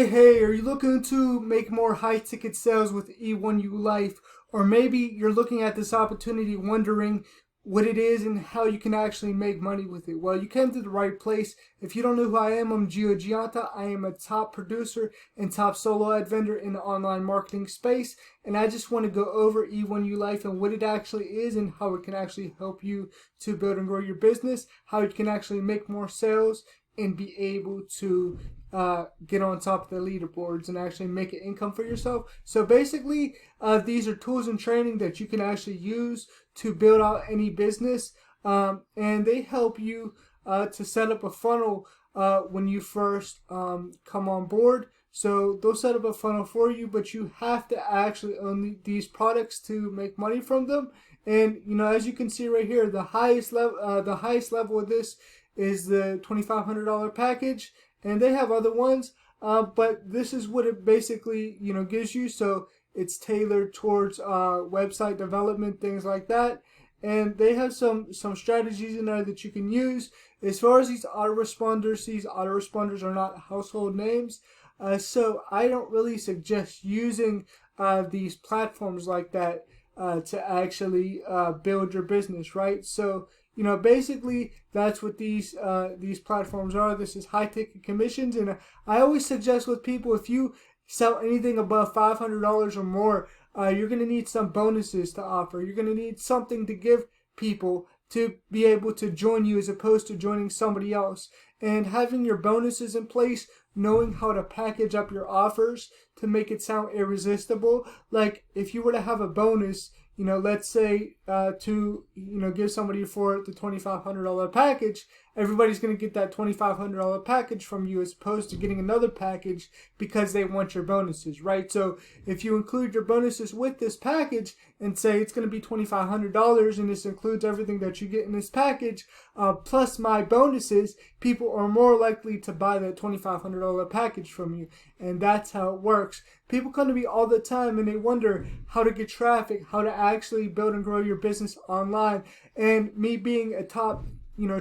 Hey, are you looking to make more high ticket sales with E1ULife? Or maybe you're looking at this opportunity wondering what it is and how you can actually make money with it. Well, you came to the right place. If you don't know who I am, I'm Gio Gianta. I am a top producer and top solo ad vendor in the online marketing space. And I just want to go over E1ULife and what it actually is and how it can actually help you to build and grow your business, how you can actually make more sales and be able to get on top of the leaderboards and actually make an income for yourself. So basically, these are tools and training that you can actually use to build out any business, and they help you to set up a funnel when you first come on board. So they'll set up a funnel for you, but you have to actually own these products to make money from them. And as you can see right here, the highest level of this is the $2,500 package, and they have other ones, but this is what it basically gives you. So it's tailored towards website development, things like that, and they have some strategies in there that you can use. As far as these autoresponders are not household names, so I don't really suggest using these platforms like that to actually build your business, right? So basically that's what these platforms are. This is high ticket commissions, and I always suggest with people, if you sell anything above $500 or more, you're going to need some bonuses to offer. You're going to need something to give people to be able to join you as opposed to joining somebody else. And having your bonuses in place, knowing how to package up your offers to make it sound irresistible. Like if you were to have a bonus, let's say to give somebody for the $2,500 package, everybody's going to get that $2,500 package from you as opposed to getting another package because they want your bonuses, right? So if you include your bonuses with this package and say it's going to be $2,500 and this includes everything that you get in this package plus my bonuses, people are more likely to buy that $2,500 package from you. And that's how it works. People come to me all the time and they wonder how to get traffic, how to actually build and grow your business online. And me being a top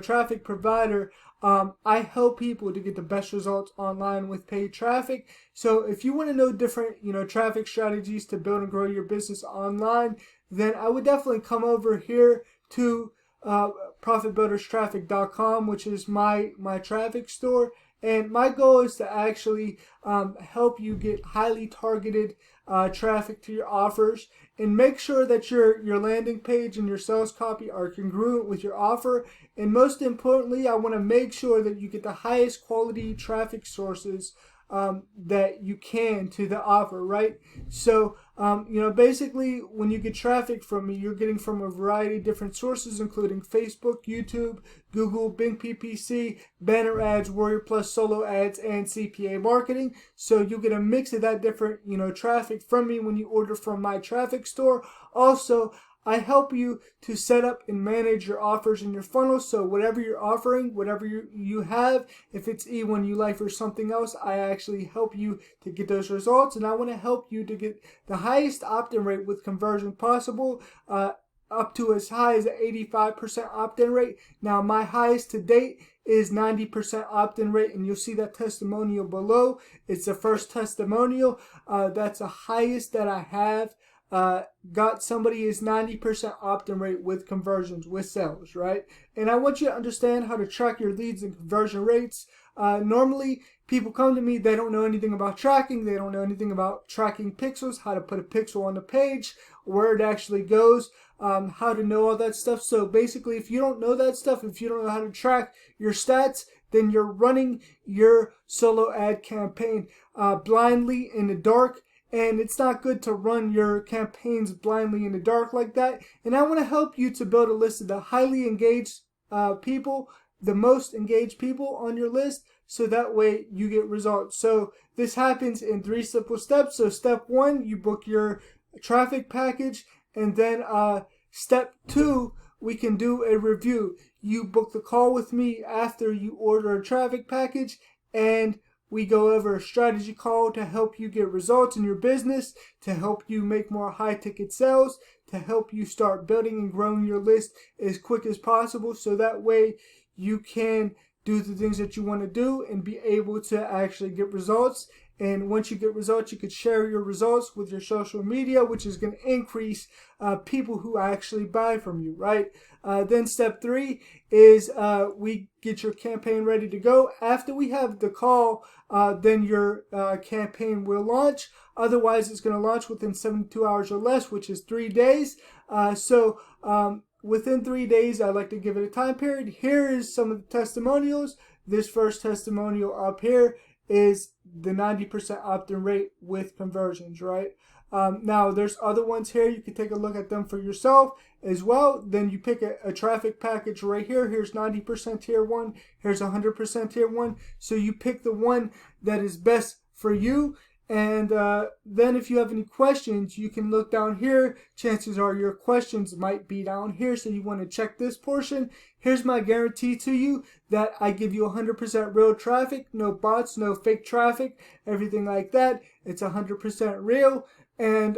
traffic provider, I help people to get the best results online with paid traffic. So if you want to know different traffic strategies to build and grow your business online, then I would definitely come over here to profitbuilderstraffic.com, which is my traffic store. And my goal is to actually help you get highly targeted traffic to your offers, and make sure that your landing page and your sales copy are congruent with your offer. And most importantly, I want to make sure that you get the highest quality traffic sources that you can to the offer, right? So, basically when you get traffic from me, you're getting from a variety of different sources, including Facebook, YouTube, Google, Bing PPC, banner ads, Warrior Plus solo ads, and CPA marketing. So you'll get a mix of that different, traffic from me when you order from my traffic store. Also, I help you to set up and manage your offers in your funnel. So whatever you're offering, whatever you have, if it's E1ULife or something else, I actually help you to get those results. And I want to help you to get the highest opt-in rate with conversion possible, up to as high as an 85% opt-in rate. Now my highest to date is 90% opt-in rate, and you'll see that testimonial below. It's the first testimonial. That's the highest that I have. Got somebody is 90% opt-in rate with conversions, with sales, right? And I want you to understand how to track your leads and conversion rates. Normally, people come to me, they don't know anything about tracking. They don't know anything about tracking pixels, how to put a pixel on the page, where it actually goes, how to know all that stuff. So basically, if you don't know that stuff, if you don't know how to track your stats, then you're running your solo ad campaign blindly in the dark. And it's not good to run your campaigns blindly in the dark like that. And I want to help you to build a list of the highly engaged people, the most engaged people on your list, so that way you get results. So this happens in 3 simple steps. So step 1, you book your traffic package, and then step 2, we can do a review. You book the call with me after you order a traffic package, and we go over a strategy call to help you get results in your business, to help you make more high ticket sales, to help you start building and growing your list as quick as possible, so that way you can do the things that you want to do and be able to actually get results. And once you get results, you could share your results with your social media, which is going to increase people who actually buy from you, right? Then step 3 is we get your campaign ready to go. After we have the call, then your campaign will launch. Otherwise, it's going to launch within 72 hours or less, which is 3 days. Within 3 days, I like to give it a time period. Here is some of the testimonials. This first testimonial up here is the 90% opt-in rate with conversions, right? Now, there's other ones here. You can take a look at them for yourself as well. Then you pick a traffic package right here. Here's 90% tier 1. Here's 100% tier 1. So you pick the one that is best for you. And then if you have any questions, you can look down here. Chances are your questions might be down here, so you want to check this portion. Here's my guarantee to you that I give you 100% real traffic, no bots, no fake traffic, everything like that. It's 100% real. And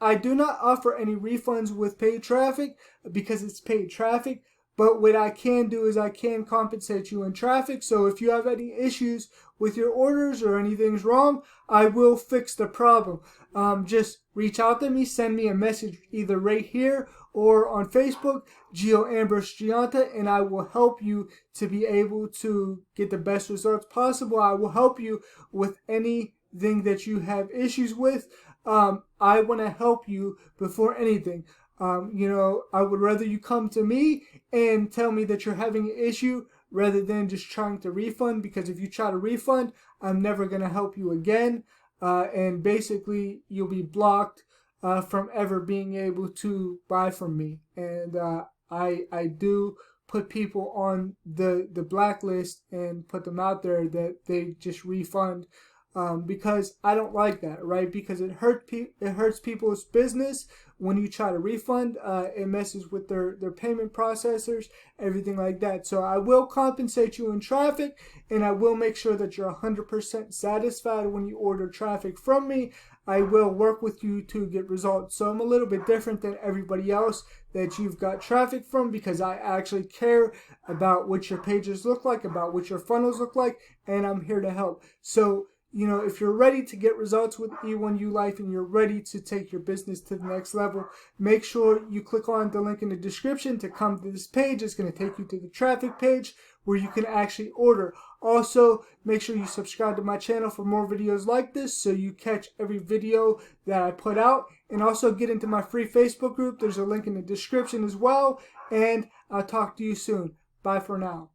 I do not offer any refunds with paid traffic because it's paid traffic. But what I can do is I can compensate you in traffic. So if you have any issues with your orders or anything's wrong, I will fix the problem. Just reach out to me, send me a message either right here or on Facebook, Gio Ambrose Gianta, and I will help you to be able to get the best results possible. I will help you with anything that you have issues with. I want to help you before anything. I would rather you come to me and tell me that you're having an issue rather than just trying to refund, because if you try to refund, I'm never going to help you again. And basically, you'll be blocked from ever being able to buy from me. And I do put people on the blacklist and put them out there that they just refund. Because I don't like that, right? Because it hurts people's business when you try to refund. It messes with their payment processors, everything like that. So I will compensate you in traffic, and I will make sure that you're 100% satisfied when you order traffic from me. I will work with you to get results. So I'm a little bit different than everybody else that you've got traffic from, because I actually care about what your pages look like, about what your funnels look like, and I'm here to help. So if you're ready to get results with E1ULife and you're ready to take your business to the next level, make sure you click on the link in the description to come to this page. It's going to take you to the traffic page where you can actually order. Also, make sure you subscribe to my channel for more videos like this so you catch every video that I put out. And also get into my free Facebook group. There's a link in the description as well. And I'll talk to you soon. Bye for now.